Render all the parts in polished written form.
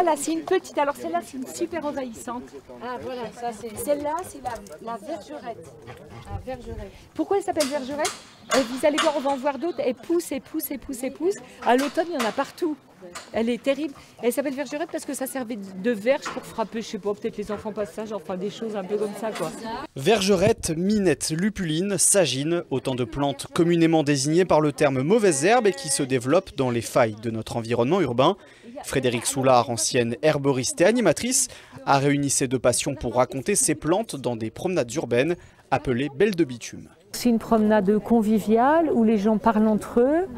là, c'est une petite. Alors celle-là, c'est une super envahissante. Ah voilà, ça c'est. Celle-là, c'est la vergerette. La vergerette. Pourquoi elle s'appelle vergerette? Vous allez voir, on va en voir d'autres. Elle pousse, elle pousse, elle pousse, elle pousse. À l'automne, il y en a partout. Elle est terrible. Elle s'appelle vergerette parce que ça servait de verge pour frapper, je sais pas, peut-être les enfants passage, enfin des choses un peu comme ça, quoi. Vergerette, minette, lupuline, sagine, autant de plantes communément désignées par le terme mauvaise herbe et qui se développent dans les failles de notre environnement urbain. Frédérique Soulard, ancienne herboriste et animatrice, a réuni ses deux passions pour raconter ces plantes dans des promenades urbaines appelées Belles de bitume. C'est une promenade conviviale où les gens parlent entre eux,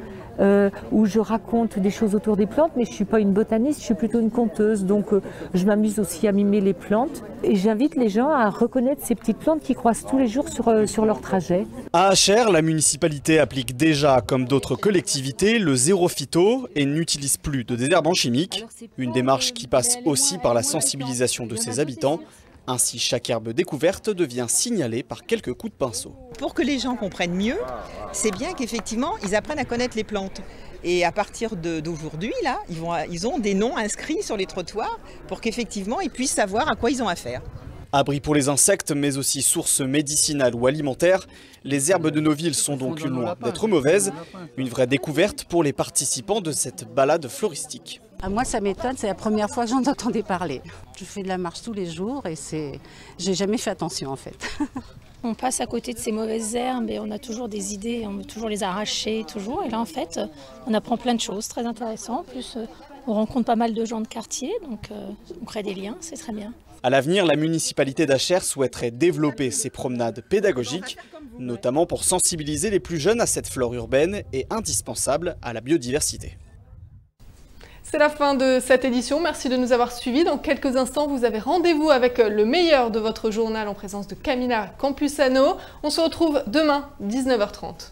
où je raconte des choses autour des plantes, mais je ne suis pas une botaniste, je suis plutôt une conteuse, donc je m'amuse aussi à mimer les plantes. Et j'invite les gens à reconnaître ces petites plantes qui croisent tous les jours sur leur trajet. À Achères, la municipalité applique déjà, comme d'autres collectivités, le zéro phyto et n'utilise plus de désherbants chimiques. Une démarche qui passe aussi par la sensibilisation de ses habitants. Ainsi, chaque herbe découverte devient signalée par quelques coups de pinceau. Pour que les gens comprennent mieux, c'est bien qu'effectivement, ils apprennent à connaître les plantes. Et à partir d'aujourd'hui, là, ils ont des noms inscrits sur les trottoirs pour qu'effectivement, ils puissent savoir à quoi ils ont affaire. Abri pour les insectes, mais aussi source médicinale ou alimentaire, les herbes de nos villes sont donc loin d'être mauvaises. Une vraie découverte pour les participants de cette balade floristique. Moi, ça m'étonne, c'est la première fois que j'en entendais parler. Je fais de la marche tous les jours et j'ai jamais fait attention en fait. On passe à côté de ces mauvaises herbes et on a toujours des idées, on veut toujours les arracher, toujours. Et là, en fait, on apprend plein de choses, très intéressant. En plus, on rencontre pas mal de gens de quartier, donc on crée des liens, c'est très bien. À l'avenir, la municipalité d'Achères souhaiterait développer ces promenades pédagogiques, notamment pour sensibiliser les plus jeunes à cette flore urbaine et indispensable à la biodiversité. C'est la fin de cette édition, merci de nous avoir suivis. Dans quelques instants, vous avez rendez-vous avec le meilleur de votre journal en présence de Camilla Campusano. On se retrouve demain, 19h30.